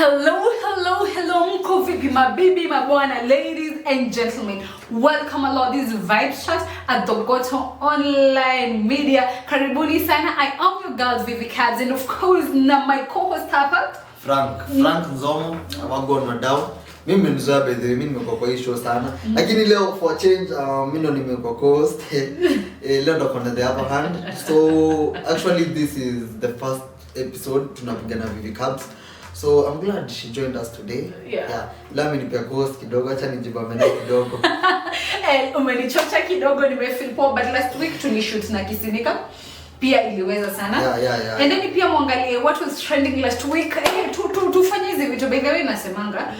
Hello, mko vipi mabibi, mabwana, ladies and gentlemen. Welcome along this Vybe Chat at the Goto Online Media. Karibuni sana. I am your girl Vivy Kabz, and of course na my co-host hapa Frank Nzomo, wagona madao. Mimi nimezoea by the way, mimi nimekuwa kwa hii show sana. Lakini leo for change mimi ndo nimekuwa co-host. Leo ndo kuna the upper hand. So actually this is the first episode tunapigana Vybe Chat. So I'm glad she joined us today. Yeah. Leo nipea host kidogo, acha nijibamene kidogo. Umenichocha kidogo, nimefeel poa, but last week tulishoot na Kisinika. Pia iliweza sana. Yeah. And then pia muangalie what was trending last week. Tufanye hizi vitu by the way nasemanga.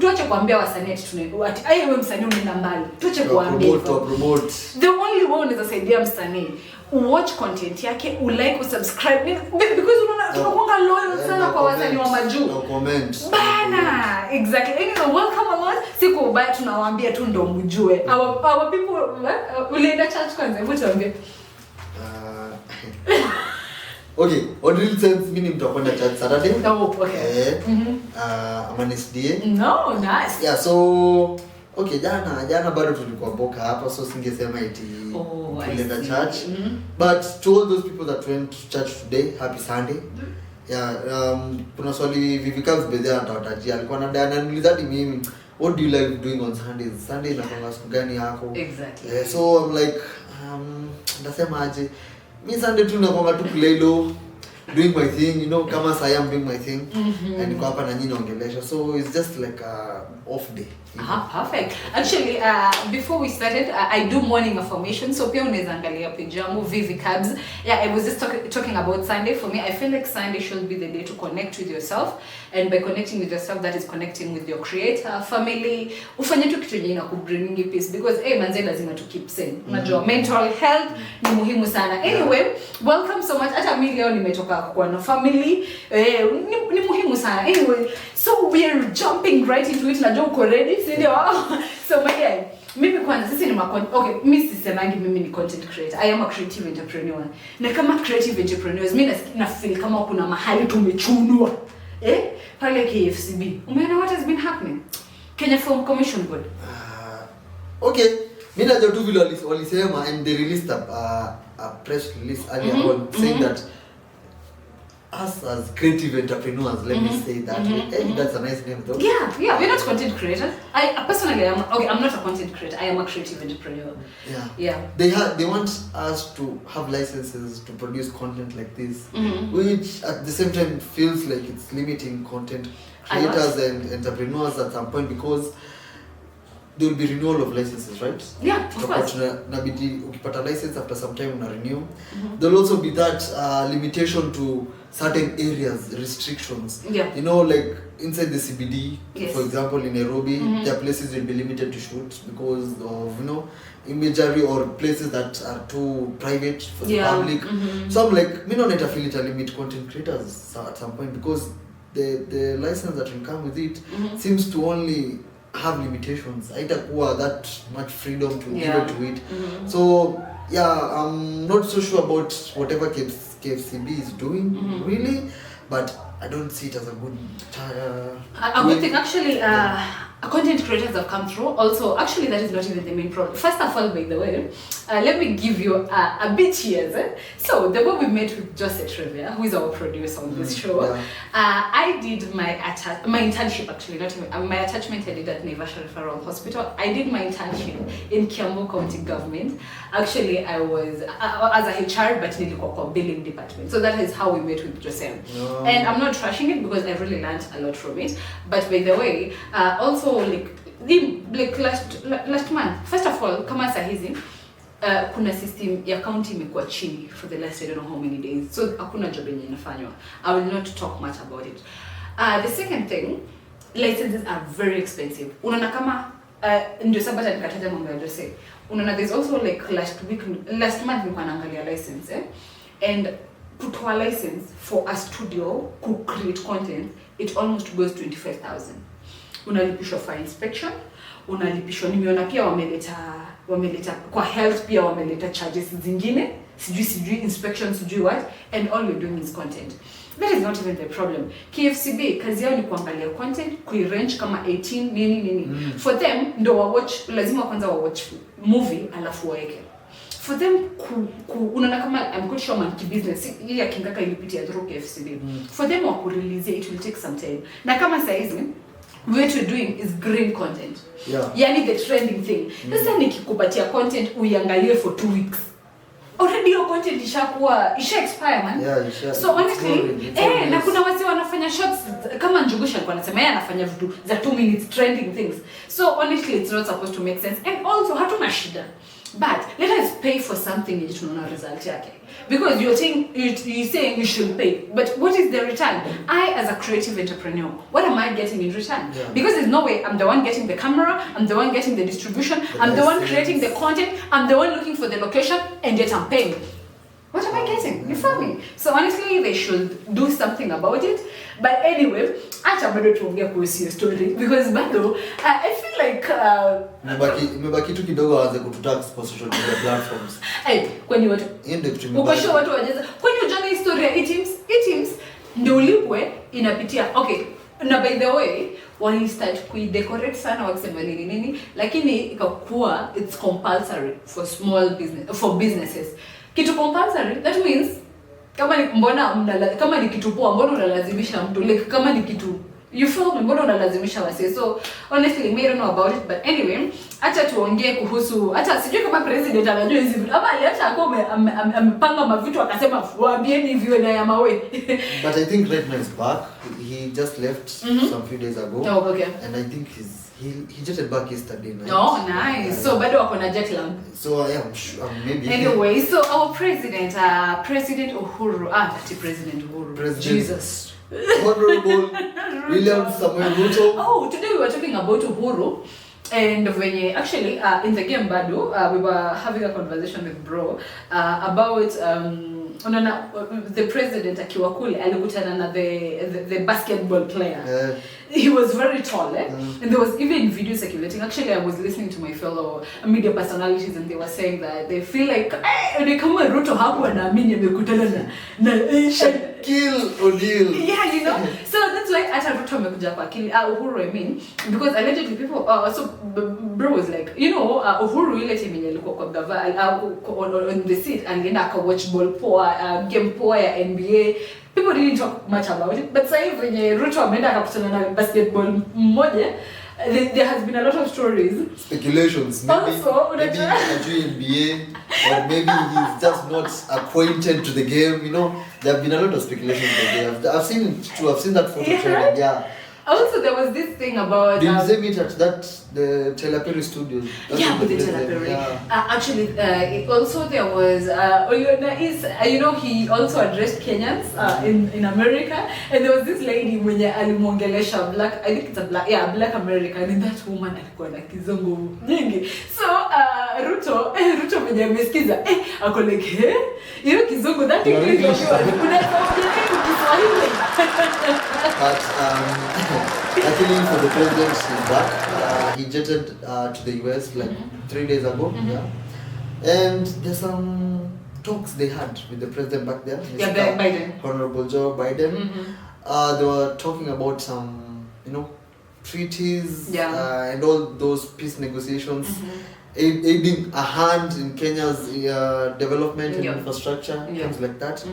Tuache kuambia wasanii ati tunaenda ati wewe msanii unaenda mbali. Tuache kuambia. Promote. The only way unaweza saidia msanii watch content yake, ulike, usubscribe because unaona tunakuanga loyal sana kwa wasanii wa majuu. Comment. Bana, exactly. Anyway, welcome along. Siku ubaya tunawaambia tu ndo mjue. Our people ulienda church kwanza, hebu tuambie. Okay, on real sense mimi mtakwenda church Saturday. Oh, okay. I'm an SDA. No, nice. Yeah, so okay, jana bado tulikuwa boka hapa, so singesema eti tulienda church. But to all those people that went to church today, happy Sunday. Yeah, kuna swali Vybe Chat bedea atawatajia. Alikuwa ananiuliza mimi, what do you like doing on Sundays? Sunday inakuwa siku gani yako? Exactly. So I'm like ndasema aje, mi Sunday tu nakuwa tu play low, doing my thing, you know, kama I am doing my thing. And niko hapa na nyinyi naongelesha, so it's just like a off day. Perfect. Actually, before we started, I do morning affirmation. So pia unaweza angalia page yangu Vybe Chat. Yeah, I was just talking about Sunday. For me, I feel like Sunday should be the day to connect with yourself, and by connecting with yourself, that is connecting with your creator, family. Ufanye tu kitu yenye inakubring peace, because manze lazima to keep sane. Unajua mental health ni muhimu sana. Anyway, welcome so much. Hata mimi leo nimetoka kwa na family. Ni muhimu sana. Anyway, so we are jumping right into it. Najua uko ready? So my guy, mimi kwanza sisi ni okay, mimi sisemangi mimi ni content creator. I am a creative entrepreneur. Na kama creative entrepreneurs, mimi na feel kama kuna mahali tumechunwa. Pale KCFB. Umeona what has been happening? Kenya Film Commission Board. Okay. Mimi najua tu vile walisema, and they released a press release earlier on saying that us as creative entrepreneurs, let me say that. Hey, that's a nice name though. Yeah, we're not content creators. I personally am I'm not a content creator. I am a creative entrepreneur. Yeah. They want us to have licenses to produce content like this, which at the same time feels like it's limiting content creators and entrepreneurs at some point, because there will be renewal of licenses, right? Yeah, of course. Nabidi ukipata license after some time una renew. There will also be that limitation to certain areas, restrictions. Yeah. You know, like inside the CBD, yes. For example, in Nairobi, there are places will be limited to shoot because of, you know, imagery, or places that are too private for the public. So I'm like, me not feel it limit content creators at some point, because the license that will come with it seems to only have limitations. Haitakuwa that much freedom to give it to it. So yeah, I'm not so sure about whatever KCFB is doing really, but I don't see it as a good thing. Actually, content creators have come through. Also, actually, that is not even the main problem. First of all, by the way, let me give you a bit here. So, the way we met with Joseph Trivia, who is our producer on this show, I did my internship, actually, not even, my attachment I did at Naivasha Referral Hospital. I did my internship in Kiambu County Government. Actually, I was as a HR, but nilikuwa billing department. So that is how we met with Joseph. And I'm not trashing it because I really learned a lot from it. But by the way, also like last month, first of all, kama sahizi kuna system ya county imekuwa chini for the last I don't know how many days, so hakuna job yenye inafanywa. I will not talk much about it. The second thing, licenses are very expensive. Unaona kama ndio sababu nikataja mambo ya Jose. Unaona there's also like last month nilikuwa naangalia license and kutoa license for a studio to create content, it almost goes 25,000. Unalipishwa for inspection, unalipishwa, nimeona pia wameleta kwa health pia wameleta charges zingine inspections, what, and all you're doing is content. That is not even the problem. KCFB kazi yao ni kuangalia content, kuirange kama 18 nini. For them ndo watch, lazima kwanza watch movie alafu waeke. For them unaona kama I'm quite sure monkey business hii ya kingaka ilipitia through KCFB. For them wa release it will take some time. Na kama saizi what we're doing is green content. Yani the trending thing. Sasa nikikupatia content uiangalie for 2 weeks. Already your content isha expire man. So honestly, na kuna wasi wanafanya shots kama Njugusha alikuwa anasema yeye anafanya vitu za 2 minutes trending things. So honestly it's not supposed to make sense. And also hatuna shida. But let us pay for something yenye tunaona result yake. Because you're saying you should pay. But what is the return? I as a creative entrepreneur, what am I getting in return? Because there's no way I'm the one getting the camera, I'm the one getting the distribution, I'm the one creating the content, I'm the one looking for the location, and yet I'm paying. What am I getting? You feel me? So honestly, they should do something about it. But anyway, acha bado tuongea kuhusu story because bado I feel like mbaki tu kidogo waanze kututax for social media platforms. Kwani watu uko sure watu wajeza kwani unajua historia ya teams ndio ulipwe inapitia. Okay, na by the way when start kuidecorate sana wakisema nini lakini ikakuwa it's compulsory for small business, for businesses. Kitu compulsory that means kama ni kitu poa mbona unalazimisha mtu, like kama ni kitu you feel me, mbona unalazimisha wase. So honestly I don't know about it, but anyway acha tuongee kuhusu hata sijui kama president anajua hizi vitu ama aliacha akome amepanga mavitu akasema waambieni viwe na ya mawe. But I think right now is back. He just left some few days ago. Oh, okay. And I think he jetted back yesterday night. Oh, nice. So bado wako na jet lag. So I am sure maybe. Anyway, so our president Uhuru, President Uhuru. Jesus. Honorable William Samuel Ruto. Oh, today we were talking about Uhuru. And when actually in the game bado we were having a conversation with bro about the president akiwa kule alikutana na the basketball player. He was very tall, and there was even video circulating. Actually, I was listening to my fellow media personalities, and they were saying that they feel like they come Ruto hapo na mimi nimekutana na Kill O'Neal. Yeah, you know. So that's why hata Ruto amekuja kwa kill Uhuru, I mean, because allegedly people so bro was like, you know, Uhuru ile time yenye alikuwa kwa gava on the seat alienda aka watch ball poa, game poa ya NBA. People didn't talk much about it, but sasa hivi when Ruto ameenda akakutana na basketball mmoja, there has been a lot of stories, speculations, maybe NBA, or maybe he's just not acquainted to the game, you know. There have been a lot of speculations there. I've seen it too. I've seen that photo trending. Yeah. Also, there was this thing about. Did they meet at the Telaperi studios? Yeah, with the Telaperi. Yeah. Actually, also there was. You know, he also addressed Kenyans in America, and there was this lady mwenye alimuongelesha black. I think it's a black American, and that woman alikuwa na kizungu nyingi. So Ruto mwenye amesikiza, ako like, you know kizungu that English of yours. But actually, for the president, he's back. He jetted to the US like 3 days ago. Yeah, and there's some talks they had with the president back there. Biden. Honorable Joe Biden. They were talking about some, you know, treaties and all those peace negotiations, aiding a hand in Kenya's development and infrastructure, things like that.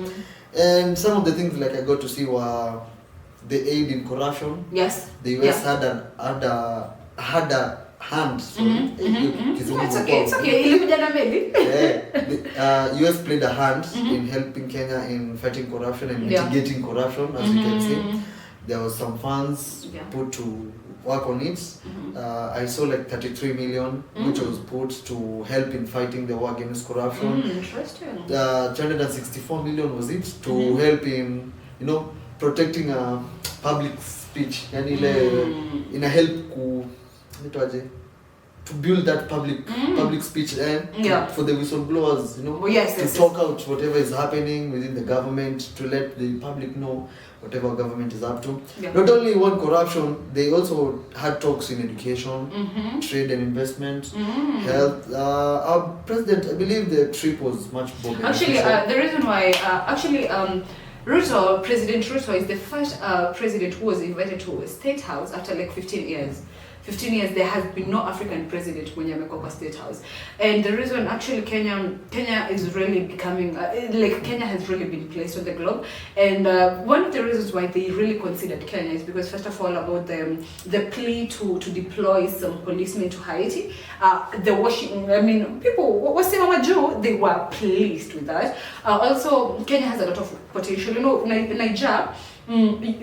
And some of the things like I got to see were the aid in corruption. Yes. The US had a hand. It's okay. The US played a hand in helping Kenya in fighting corruption and mitigating corruption, as you can see. There was some funds put to work on it. I saw like 33 million, which was put to help in fighting the war against corruption. Interesting. 264 million was it to help in, you know, protecting public speech. Yani ile ina help to build that public speech and for the whistleblowers, you know, to talk out whatever is happening within the government, to let the public know whatever government is up to. Not only one corruption, they also had talks in education, trade and investment, health. Our president, I believe the trip was much more beneficial. Actually, the reason why, Ruto, President Ruto is the first president who was invited to a state house after like 15 years. 15 years there has been no African president mwenye amekuwa kwa state house, and the reason actually Kenya is really becoming like Kenya has really been placed on the globe, and one of the reasons why they really considered Kenya is because first of all about the plea to deploy some policemen to Haiti. The Washington, I mean, people wasema Joe, they were pleased with that. Also Kenya has a lot of potential, you know. Niger,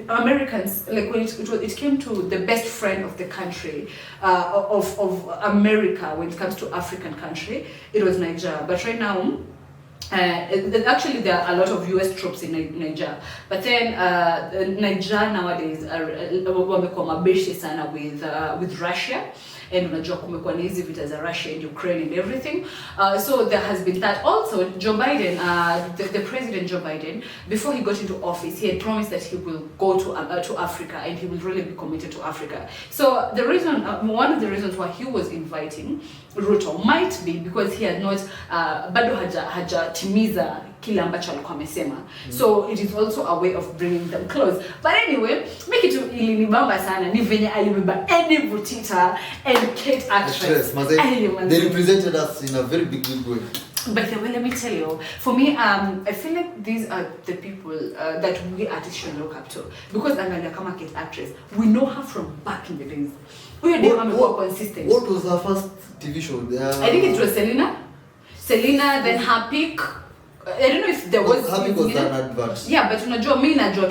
Americans, like when it came to the best friend of the country, of America when it comes to African country, it was Niger. But right now, actually there are a lot of US troops in Niger. But then Niger nowadays wamekuwa mabeshi sana with Russia. And unajua kumekuwa na hizi vita za Russia and Ukraine and everything. So there has been that. Also, Joe Biden, the President Joe Biden, before he got into office, he had promised that he will go to Africa and he will really be committed to Africa. So the reason, one of the reasons why he was inviting Ruto might be because he had not bado hajatimiza kile ambacho alikuwa amesema. So it is also a way of bringing them close. But anyway, make it ilinibamba sana ni venye alibeba Eddie Butita and Kate actress. They represented us in a very big way. By the way, let me tell you, for me, I feel like these are the people that we artists should look up to. Because Angalia kama Kate actress, we know her from back in the days. What consistent. What was her first TV show? I think it was Selena, then her peak. I don't know if there was Happy was an advert. Yeah, but unajua mimi najua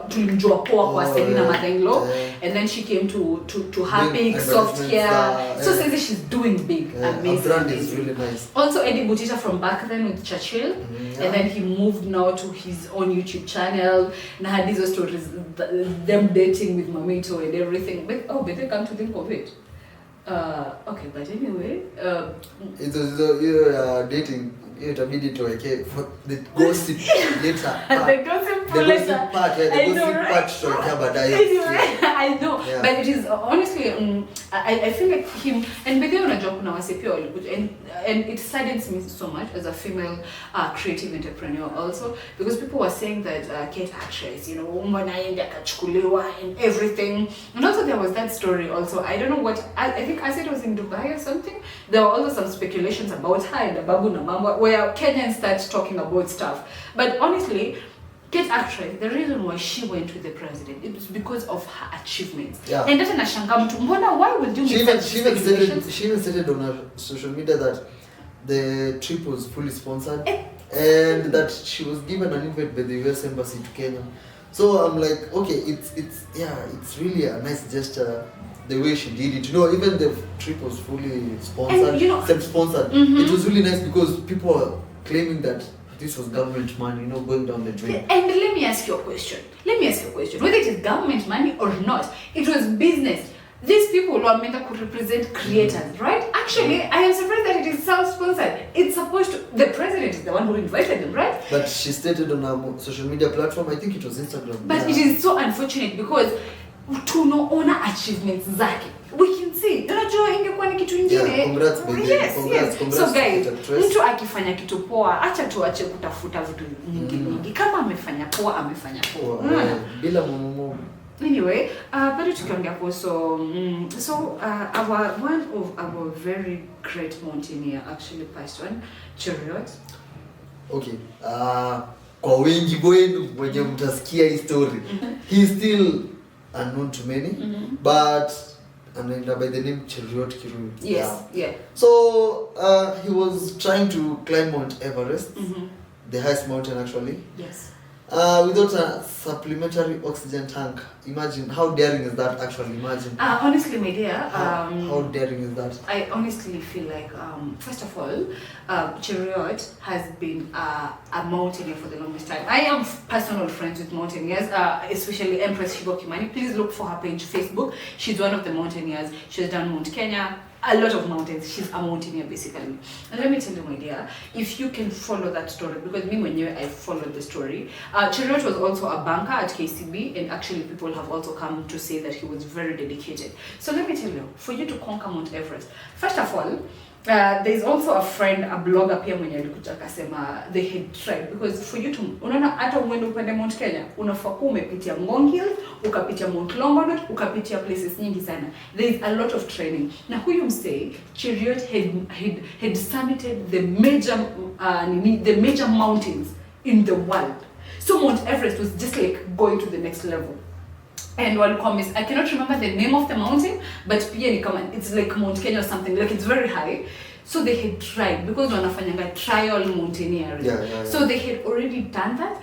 tulimjua poa kwa Selena Mother-in-law, and then she came to Happy soft hair. So since she's doing big, amazing. Her brand is really nice. Also Eddie Butita from back then with Churchill, and then he moved now to his own YouTube channel. And had these stories, them dating with Mamito and everything. But they come to think of it. Okay, but anyway, it was dating. Itabidi tuweke for the gossip later. The gossip part, the gossip part tuwekea baadaye. I know, but it is honestly, I feel like him, and by the way unajua kuna wase pia walikuja, and it saddens me so much as a female creative entrepreneur also, because people were saying that Kate actress, you know, mbona akachukuliwa and everything, and also there was that story also. I don't know what, I think I said it was in Dubai or something. There were also some speculations about her and the babu na mama, where Kenyans start talking about stuff. But honestly, Kate actress, the reason why she went with the president, it was because of her achievements. And that's nashangaa mtu, mbona, why would you make such speculations? She even stated on her social media that the trip was fully sponsored and that she was given an invite by the US Embassy to Kenya. So I'm like, okay, it's really a nice gesture. The way she did it, you know, even the trip was fully sponsored, and, you know, self-sponsored. It was really nice because people are claiming that this was government money, you know, going down the drain. And let me ask you a question. Whether it is government money or not, it was business. These people were meant to represent creators, right? Actually, I am surprised that it is self-sponsored. It's supposed to, the president is the one who invited them, right? But she stated on her social media platform, I think it was Instagram. But it is so unfortunate because tunaona achievements zake, we can see, unajua ingekuwa ni kitu ingine. Congrats, congrats, so guys, mtu akifanya kitu poa, acha tuache kutafuta vitu nyingi. Kama amefanya poa, bila mumu. Anyway, bado tukiongea kuhusu one of our very great mountaineer actually passed on, Cheruiyot. Okay. Kwa wengi wenu mwenye mtasikia hii story, he is still unknown to many, but by the name Cheruiyot Kirui. Yes, yeah. So he was trying to climb Mount Everest, the highest mountain actually. Yes. Without a supplementary oxygen tank. Imagine how daring is that actually? Imagine. Honestly, my dear, how daring is that? I honestly feel like, first of all, Cheruiyot has been a mountaineer for the longest time. I am personal friends with mountaineers, especially Empress Shibokimani. Please look for her page Facebook. She's one of the mountaineers. She's done Mount Kenya. a lot of mountains. She's a mountaineer basically. And let me tell you, my dear, if you can follow that story, because me when I followed the story. Cheruiyot was also a banker at KCB, and actually people have also come to say that he was very dedicated. So let me tell you, for you to conquer Mount Everest, first of all, there's also a friend, a blogger pia mwenye alikuja akasema they had tried, because for you to unaona hata uende upande Mount Kenya unafaa kuwa umepitia Ngong Hills, ukapitia Mount Longonot, ukapitia places nyingi sana. There is a lot of training. Na huyu msee Cheruiyot had summited the major mountains in the world. So Mount Everest was just like going to the next level. And one comments, I cannot remember the name of the mountain, but it's like Mount Kenya or something, like it's very high. So they had tried, because wanafanyanga trial mountaineering. Yeah. So they had already done that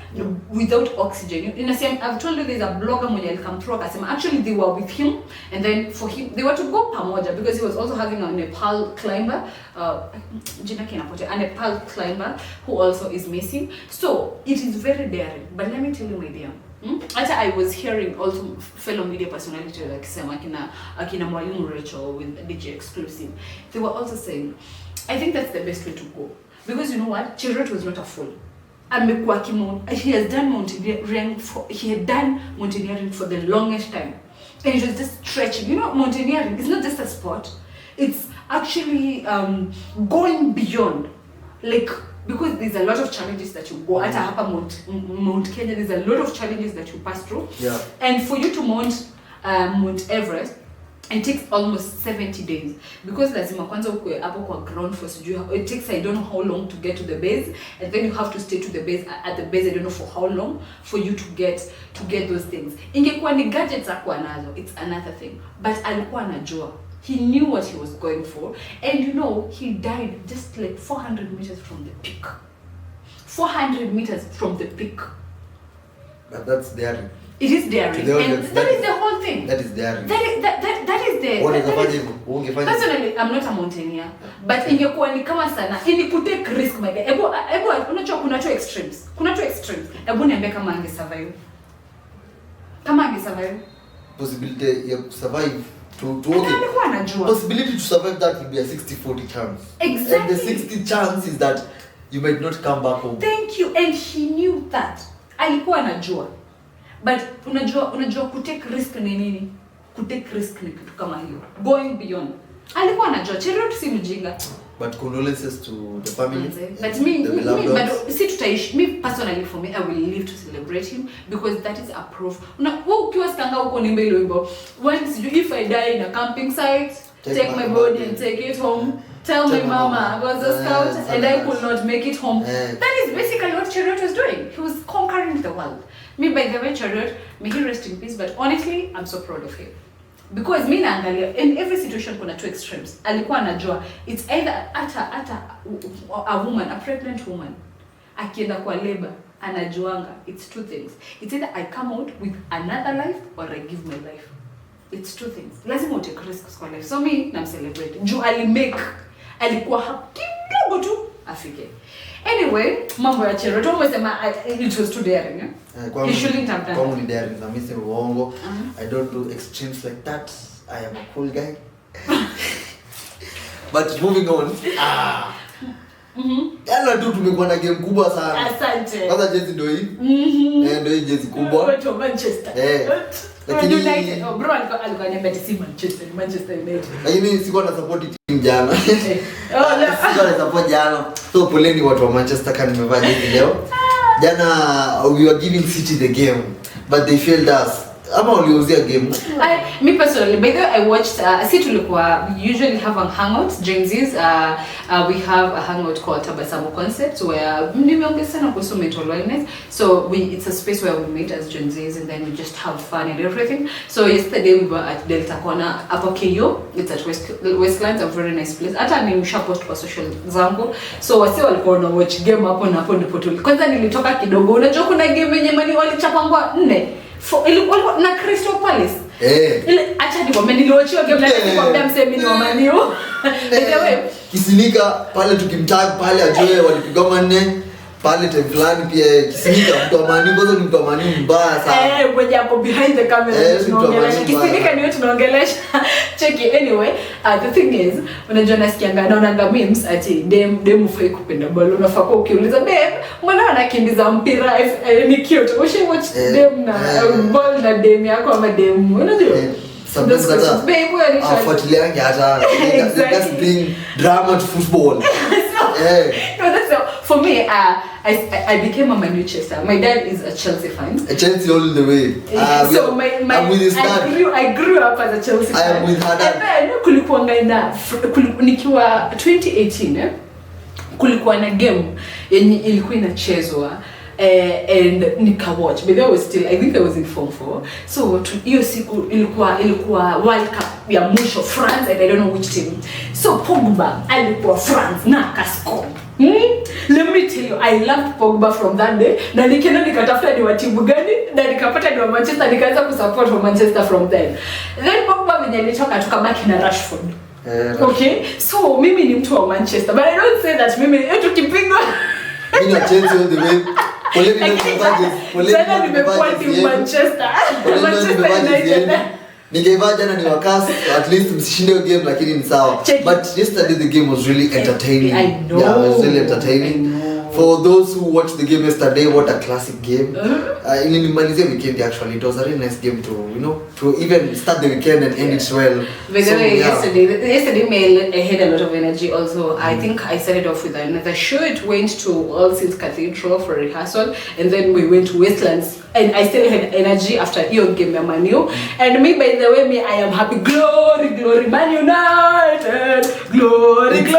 without oxygen. In the same, I've told you there's a blogger mwenye come through akasema actually they were with him, and then for him they were to go pamoja, because he was also having a Nepal climber, a Nepal climber who also is missing. So it is very daring. But let me tell you, my dear. After I was hearing also fellow media personality like akina Mwalimu Rachel with DJ Exclusive, they were also saying, I think that's the best way to go, because you know what, Cheruiyot was not a fool. He has done mountaineering for the longest time, and it was just stretching. You know, mountaineering is not just a sport; it's actually going beyond, like. Because there's a lot of challenges that you go at Mount Kenya, there's a lot of challenges that you pass through. Yeah. And for you to mount Mount Everest, it takes almost 70 days. Because lazima kwanza ukwe hapo kwa ground for it takes I don't know how long to get to the base, and then you have to stay to the base at the base I don't know for how long for you to get those things. Ingekuwa ni gadgets akwa nazo, it's another thing. But alikuwa anajua. He knew what he was going for, and you know, he died just like 400 meters from the peak. 400 meters from the peak. But that's daring. It is daring, and that is the whole thing. That is daring. That is the. What is the personally, I'm not a mountaineer, but ingekuwa ni kama sana, ili kutake risk my guy. Ebo, unajua kuna two extremes. Ebo niambie kama ange survive. Possibility you survive. Possibility to survive that will be a 60-40 chance. Exactly. And the 60 chance is that you might not come back home. Thank you. And he knew that. Alikuwa anajua. But unajua kutake risk ni nini? Kutake risk ni kitu kama hiyo. Going beyond. Alikuwa anajua. Cheruiyot si mjinga. But condolences to the family. But me personally, for me, I will live to celebrate him, because that is a proof. If I die in a camping site, take my body and take it home. Tell my mama I was a scout and I could not make it home. That is basically what Cheruiyot was doing. He was conquering the world. Me, by the way, Cheruiyot, may he rest in peace. But honestly, I'm so proud of him. Because me naangalia, in every situation kuna two extremes. Alikuwa anajua, it's either a woman, a pregnant woman, akienda kwa labor, anajuanga, it's two things. It's either I come out with another life or I give my life. It's two things. Lazima utake risks kwa life. So me, nam celebrate. Juu alikuwa kidogo tu afike. Anyway, mambo ya Cheruiyot, umesema it was too daring. He shouldn't have done. Kwangu ni daring, na mimi sema uongo. I don't do extremes like that. I am a cool guy. But moving on. Yalla tu tumekuwa na game kubwa sana. Asante. Kwanza jezi ndio hii. Ndio hii jezi kubwa. Wewe Manchester. Lakini United, bro alikuwa ananiambia si Manchester United. Lakini sikuwa na support team jana. Sikuwa na support jana. So poleni watu wa Manchester kama nimevaa jezi leo. Jana we were giving City the game, but they failed us. Ama uliuzia game. Me personally, by the way, I watched we usually have a hangout, Gen Z's. We have a hangout called Tabasamu Concept, where nimeongea kuhusu mental wellness. So it's a space where we meet as Gen Z's and then we just have fun and everything. So yesterday we were at Delta Corner, hapo KU. It's at Westlands, a very nice place. Hata nimeshapost kwa social zangu. So wase walikuwa na watch game hapo na hapo ndipo kwanza nilitoka kidogo. Unajua kuna game yenye mani walichapangwa 4 ilikuwa na Crystal Palace. Ile acha nikwambie niliwatchia game na nikwambia msemi ni wa Man U. By the way, Kisinika pale tukimtag pale ajue walipigwa 4. pale time fulani pia Kisinika mtu wa Mani kwanza ni mtu wa Mani mbaya sana. Mwenye hapo behind the camera tunaongelesha Kisinika ni wewe tunaongelesha. Cheki anyway, the thing is unajua nasikianga naonanga memes ati dem ufai kupenda ball unafaa kwa ukiuliza babe mbona anakimbiza mpira ni cute ushi watch dem na ball na dem yako ama dem unajua sometimes that afuatiliange hata let's bring drama to football. For me, I became a Manchester. My dad is a Chelsea fan. A Chelsea all the way. So I'm with his dad. I grew up as a Chelsea fan. I am with her dad. And then kulikuanga na nikiwa 2018 kulikuwa na game yenye ilikuwa inachezwa. And nika watch but I was still I think I was in form 4 so hiyo siku ilikuwa World Cup ya mwisho France and I don't know which team so Pogba alikuwa France na akascore. Let me tell you I loved Pogba from that day na nikaenda nikatafuta ni wa timu gani na nikapata ni wa Manchester nikaanza kusupport wa Manchester from then Pogba when alitoka tukabaki na Rashford. Okay so mimi ni mtu wa Manchester but I don't say that mimi tukipigwa mimi na Chelsea all the way. Jana nimekuwa team Manchester United. Ningeva jana ni wakasi at least msishinde game lakini ni sawa. But yesterday the game was really entertaining. I know. Yeah, it was really entertaining. For those who watched the game yesterday, what a classic game. In Malaysia weekend actually, it was a really nice game to even start the weekend and end it well. By the way, yesterday Mel had a lot of energy also. I think I started off with another show. It went to All Saints Cathedral for rehearsal and then we went to Westlands and I still had energy after your game Man U. And me by the way, I am happy. Glory, Man United. Glory. It's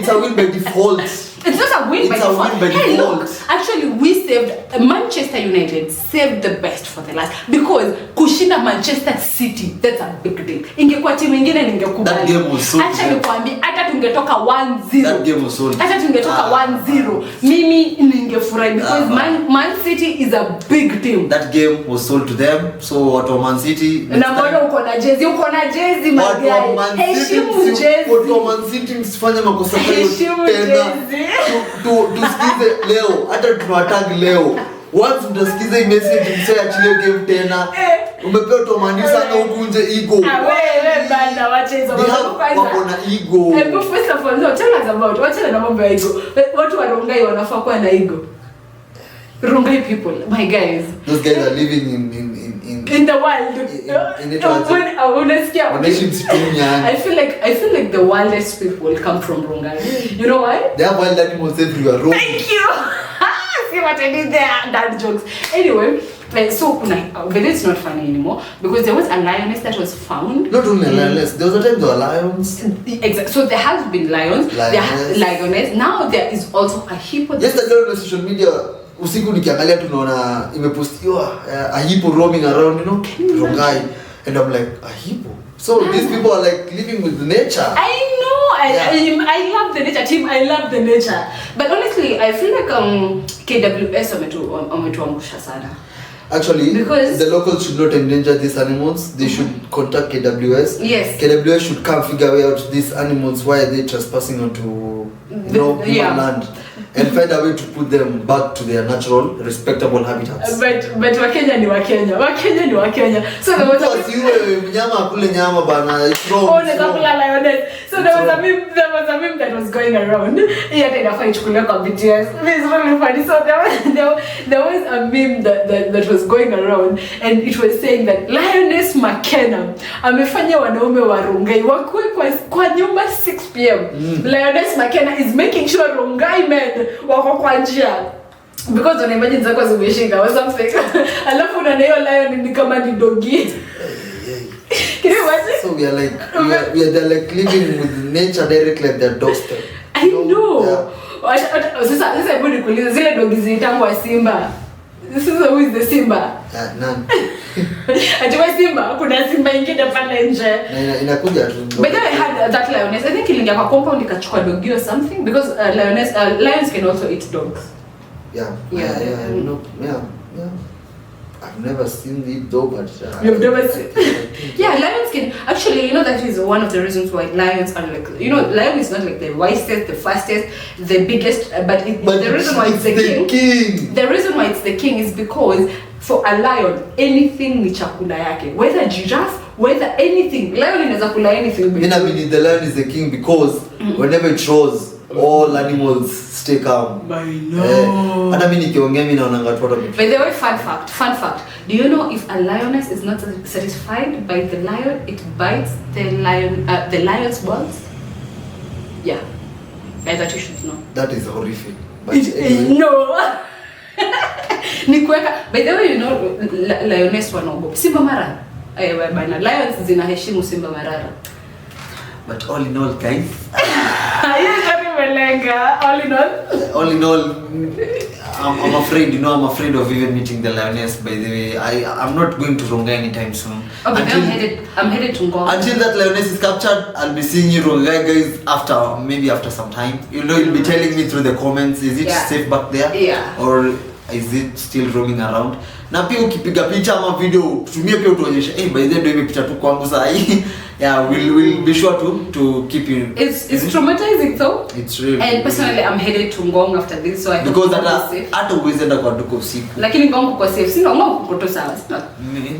a win by default. It's not a win by default. Hey, look, actually we saved Manchester United saved the best for the last because kushinda Manchester City, that's a big deal. Ingekuwa timu nyingine ningekubali. That game was so actually nikwambia hata tungetoka 1-0. That game was so hata tungetoka 1-0. Mimi ningefurahi because Man City is a big team. That game was sold to them. So watu wa Man City na mbona uko na jezi magari. Heshimu jezi. Watu wa Man City msifanye makosa hayo tena. Tusikize leo hata tunawatag leo once mtasikiza message msiachilie game tena umepewa tomani sana huku nje ego wewe bana wacha hizo wako na ego first of all no tell us about wacha na mambo ya ego watu wa Rongai wanafaa kuwa na ego Rongai people my guys those guys are living in the world I feel like the wildest people come from Rongai. You know why? They have wild animals everywhere. Thank you. See what I did there? Dad jokes. Anyway, so but it's not funny anymore because there was a lioness that was found. Not only a lioness, there was a time there were lions. Exactly. So there has been lions. There has lioness. Now there is also a hippo. Yesterday on social media. Usiku nikiangalia tunaona imepostiwa a hippo roaming around Rongai and I'm like a hippo so these people are like living with nature. I know I love the nature team. I love the nature but honestly I feel like KWS wametuangusha sana actually because the locals should not endanger these animals. They should contact KWS. Yes, KWS should come figure out these animals why are they trespassing onto human land and find a way to put them back to their natural, respectable habitats. But Wakenya ni Wakenya. So there was a mnyama akule nyama bana. It's wrong. So there was a meme that was going around. Yeah, they fight chukule kwa BTS. It's really funny. So there was a meme that was going around and it was saying that Lioness McKenna amefanya wanaume wa Rongai wakue kwa nyumba 6 p.m. Lioness McKenna is making sure Rongai men wako kwa njia because una imagine zako zimeshika or something alafu na hiyo lion ni kama ni dogi. Can you imagine? So we are like living with nature directly at their doorstep. I know. Sasa hebu nikuulize zile dogi zitangwa Simba. This is who is the Simba? None. Atiwa Simba, kuna Simba ingine pale nje. Inakuja tu. But then I had that lioness. I think ilingia kwa compound ikachukua dogi or something because lions can also eat dogs. Yeah. I've never seen it though, but You've never seen? Yeah, lions can actually, that is one of the reasons why lions are like, lion is not like the wisest, the fastest, the biggest, but the reason why it's the king. The reason why it's the king is because for a lion, anything ni chakula yake, whether giraffe, whether anything, lion inaweza kula anything. I mean, the lion is the king because whenever it roars, all animals stay calm. I know. And I mean, nikiongea mimi naonanga tu watu. By the way, fun fact. Do you know if a lioness is not satisfied by the lion, it bites the lion's balls? Yeah. I thought you should know. That is horrific. But no. Nikuweka. By the way, lioness wanaogopa simba marara. Bana lions zinaheshimu simba marara. But all in all, guys. All in all, I'm afraid, I'm afraid of even meeting the lioness. By the way, I'm not going to Rongai anytime soon. Okay, I'm headed to Ngong. Until that lioness is captured, I'll be seeing you Rongai, guys. After some time, you'll be telling me through the comments. Is it safe back there? Yeah. Or is it still roaming around? Na pia ukipiga picha ama video tumie pia utuonyeshe by the way ndio imepita tu kwangu saa hii. Yeah, we'll be sure to keep you. It's traumatizing though. It's really. And personally I'm headed to Ngong after this, so I because hata uweze enda kwa duka usiku. Lakini Ngong kwa safe. Sina Ngong kuko tu sawa.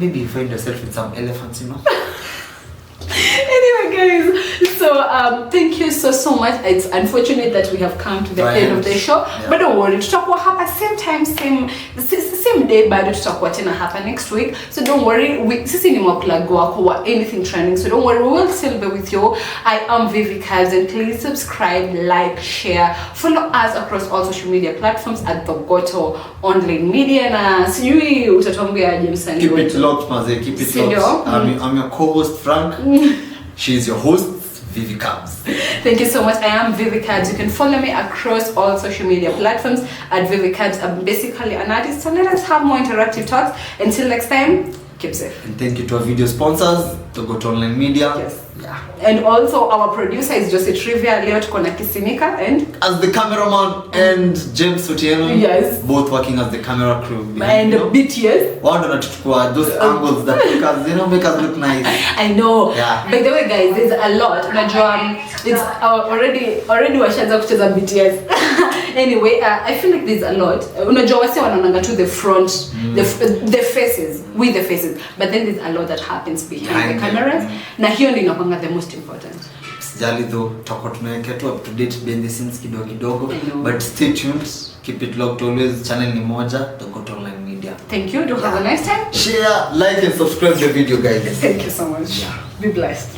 Maybe you find yourself with some elephants, Anyway, guys, so thank you so much. It's unfortunate that we have come to the end of the show, but don't worry, tutakuwa hapa same time, same day, bado tutakuwa tena hapa next week. So don't worry, sisi ni maplug wako wa anything trending. So don't worry, we will still be with you. I am Vivy Kabz, and please subscribe, like, share, follow us across all social media platforms at the Goto Online Media. Na sijui utatuambia aje msanii. Keep it locked, maze. Keep it locked. I'm your co-host Frank. She is your host, Vybe Chat. Thank you so much. I am Vybe Chat. You can follow me across all social media platforms at Vybe Chat. I'm basically an artist, so let us have more interactive talks. Until next time, keep safe. And thank you to our video sponsors, to Goto Online Media. Yes. Yeah. And also our producer is Jose Trivia, Leo Tukona Kisinika, and as the cameraman and James Otieno. Yes. Both working as the camera crew. And BTS. Why don't those angles that make us look nice. I know. Yeah. By the way, guys, there's a lot. It's already washaanza kucheza BTS. Anyway, I feel like there's a lot. Unajua wasi wanaonanga to the front, the faces, with the faces. But then there's a lot that happens behind the cameras. Na hiyo ndio inakuwa the most important. Sijali though, tutakuwa tunaweka tu up to date behind the scenes kidogo. But stay tuned. Keep it locked always. Channel ni moja, the Goto Online Media. Thank you. Do have a nice time. Share, like and subscribe the video, guys. Thank you so much. Be blessed.